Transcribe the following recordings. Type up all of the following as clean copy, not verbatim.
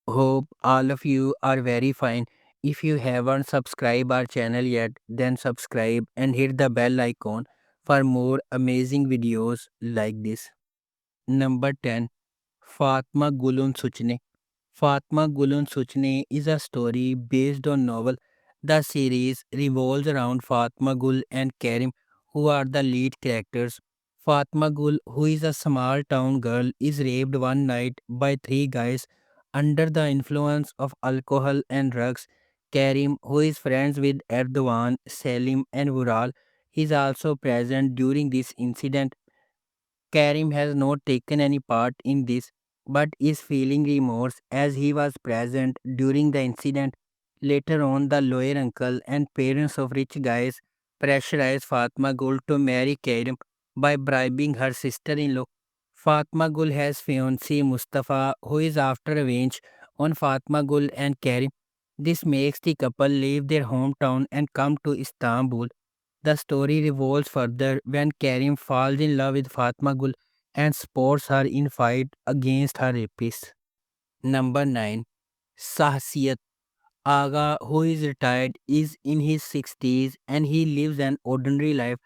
Hope all of you are very fine. If you haven't subscribed our channel yet, then subscribe and hit the bell icon for more amazing videos like this. Number 10. Fatma Gulun Suchne. Fatma Gulun Suchne is a story based on novel. The series revolves around Fatma Gul and Karim, who are the lead characters. Fatma Gul, who is a small town girl, is raped one night by three guys under the influence of alcohol and drugs. Karim, who is friends with Erdogan, Selim, and Vural, is also present during this incident. Karim has not taken any part in this but is feeling remorse as he was present during the incident. Later on, the lawyer uncle and parents of rich guys pressurize Fatma Gul to marry Karim by bribing her sister-in-law. Fatma Gul has fiancé Mustafa who is after revenge on Fatma Gul and Karim. This makes the couple leave their hometown and come to Istanbul. The story revolves further when Karim falls in love with Fatma Gul and supports her in fight against her rapist. Number 9. Sahsiyat. Aga, who is retired, is in his 60s and he lives an ordinary life.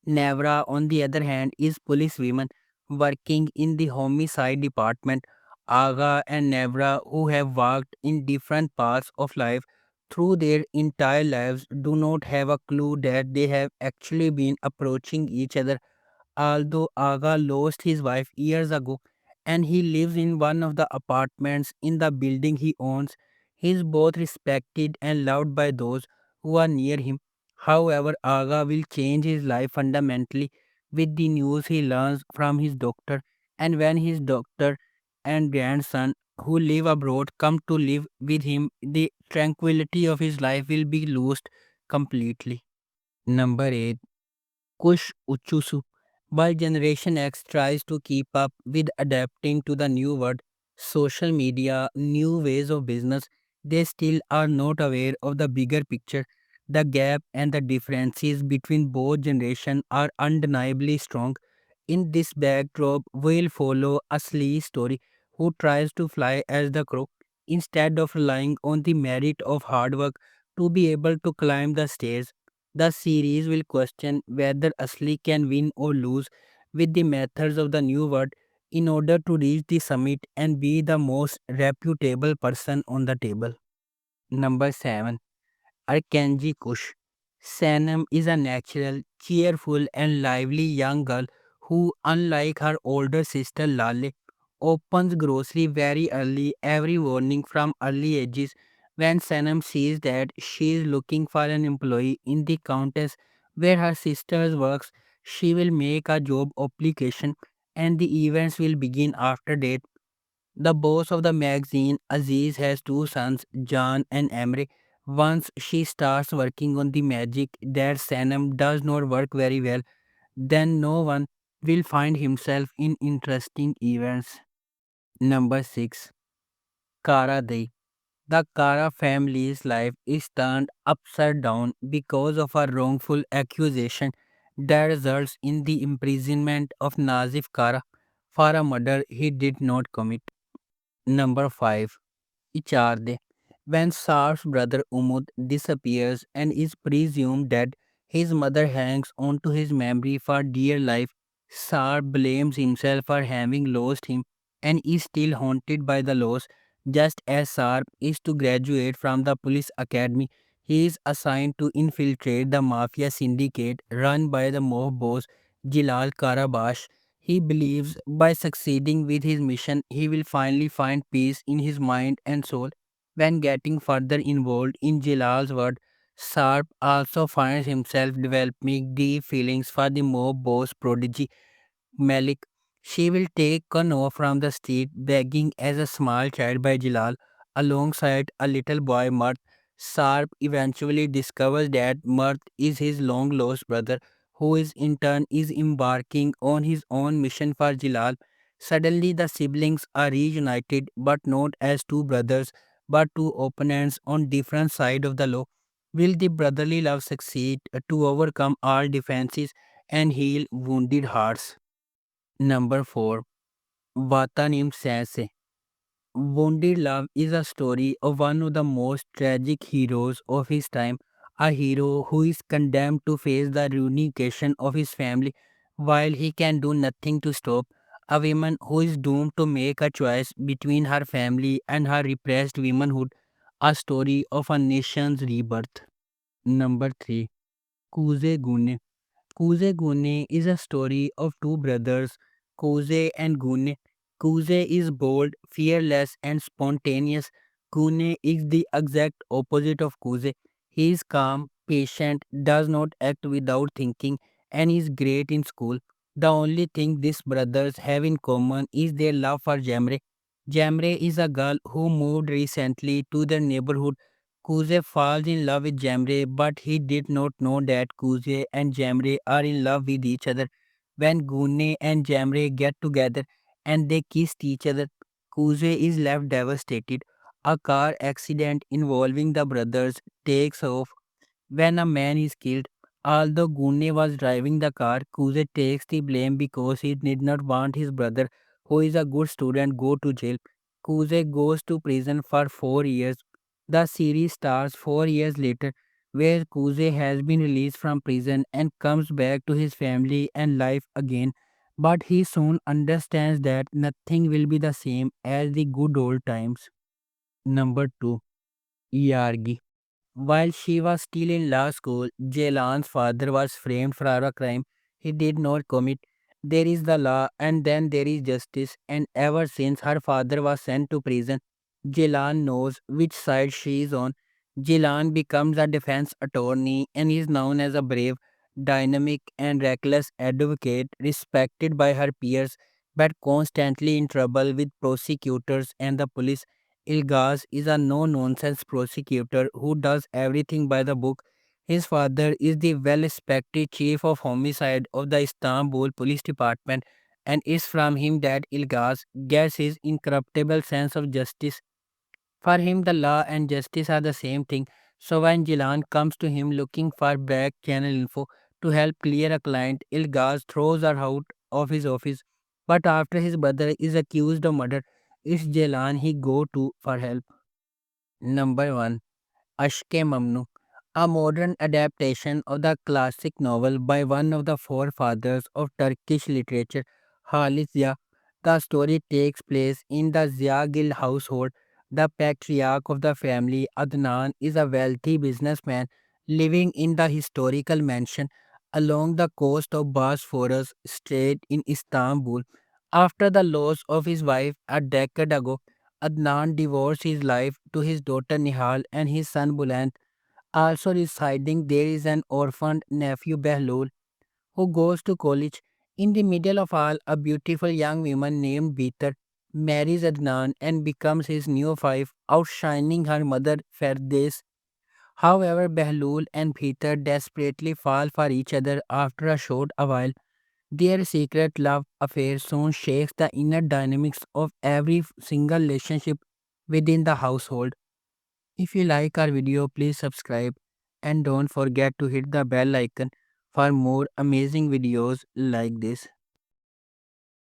Nevra, on the other hand, is police woman working in the homicide department. Aga and Nevra, who have worked in different paths of life through their entire lives, do not have a clue that they have actually been approaching each other. Although Aga lost his wife years ago and he lives in one of the apartments in the building he owns, he is both respected and loved by those who are near him. However, Aga will change his life fundamentally with the news he learns from his doctor, and when his doctor and grandson who live abroad come to live with him, the tranquility of his life will be lost completely. Number 8. Kush Uchusu. While Generation X tries to keep up with adapting to the new world, social media, new ways of business, they still are not aware of the bigger picture. The gap and the differences between both generations are undeniably strong. In this backdrop, we'll follow a Slee story who tries to fly as the crow instead of relying on the merit of hard work to be able to climb the stairs. The series will question whether Asli can win or lose with the methods of the new world in order to reach the summit and be the most reputable person on the table. Number 7. Arkanji Kush. Sanam is a natural, cheerful, and lively young girl who, unlike her older sister Lale, opens grocery very early every morning from early ages. When Sanam sees that she is looking for an employee in the countess where her sister works, she will make a job application and the events will begin after that. The boss of the magazine, Aziz, has two sons, Jan and Emre. Once she starts working on the magic that Sanam does not work very well, then no one will find himself in interesting events. Number 6. Kara Dei. The Kara family's life is turned upside down because of a wrongful accusation that results in the imprisonment of Nazif Kara for a murder he did not commit. Number 5. Icharde. When Sar's brother Umud disappears and is presumed dead, his mother hangs on to his memory for dear life. Sar blames himself for having lost him and is still haunted by the loss. Just as Sar is to graduate from the police academy, he is assigned to infiltrate the mafia syndicate run by the mob boss Jilal Karabash. He believes by succeeding with his mission, he will finally find peace in his mind and soul. When getting further involved in Jilal's world, Sarp also finds himself developing deep feelings for the mob boss prodigy Malik. She will take Kano from the street begging as a small child by Jilal alongside a little boy Mart. Sarp eventually discovers that Mart is his long lost brother who is in turn is embarking on his own mission for Jilal. Suddenly the siblings are reunited but not as two brothers but two opponents on different sides of the law. Will the brotherly love succeed to overcome all defenses and heal wounded hearts? Number 4. Vatanim Sase. Wounded Love is a story of one of the most tragic heroes of his time, a hero who is condemned to face the reunification of his family while he can do nothing to stop, a woman who is doomed to make a choice between her family and her repressed womanhood, a story of a nation's rebirth. Number 3. Kuze Gune. Kuze Gune is a story of two brothers, Kuze and Gune. Kuze is bold, fearless, and spontaneous. Gune is the exact opposite of Kuze. He is calm, patient, does not act without thinking, and is great in school. The only thing these brothers have in common is their love for Jamre. Jamre is a girl who moved recently to their neighborhood. Kuze falls in love with Jamre, but he did not know that Kuze and Jamre are in love with each other. When Gune and Jamre get together and they kissed each other, Kuze is left devastated. A car accident involving the brothers takes off when a man is killed. Although Gune was driving the car, Kuze takes the blame because he did not want his brother, who is a good student, go to jail. Kuze goes to prison for 4 years. The series starts 4 years later, where Kuze has been released from prison and comes back to his family and life again. But he soon understands that nothing will be the same as the good old times. Number 2. Yargi. While she was still in law school, Jelan's father was framed for a crime he did not commit. There is the law and then there is justice, and ever since her father was sent to prison, Jelan knows which side she is on. Jelan becomes a defense attorney and is known as a brave, dynamic, and reckless advocate respected by her peers but constantly in trouble with prosecutors and the police. Ilgaz is a no nonsense prosecutor who does everything by the book. His father is the well respected chief of homicide of the Istanbul Police Department, and it's from him that Ilgaz gets his incorruptible sense of justice. For him, the law and justice are the same thing. So when Jilan comes to him looking for back channel info to help clear a client, Ilgaz throws her out of his office. But after his brother is accused of murder, it's Jilan he go to for help. Number 1. Ashke Mamnu, a modern adaptation of the classic novel by one of the forefathers of Turkish literature, Halit Ziya. The story takes place in the Ziyagil household. The patriarch of the family, Adnan, is a wealthy businessman living in the historical mansion along the coast of Bosphorus Strait in Istanbul. After the loss of his wife a decade ago, Adnan devotes his life to his daughter Nihal and his son Buland. Also residing there is an orphaned nephew Behlul who goes to college. In the middle of all, a beautiful young woman named Beater marries Adnan and becomes his new wife, outshining her mother Ferdes. However, Behlul and Beater desperately fall for each other after a short while. Their secret love affair soon shakes the inner dynamics of every single relationship within the household. If you like our video, please subscribe and don't forget to hit the bell icon for more amazing videos like this.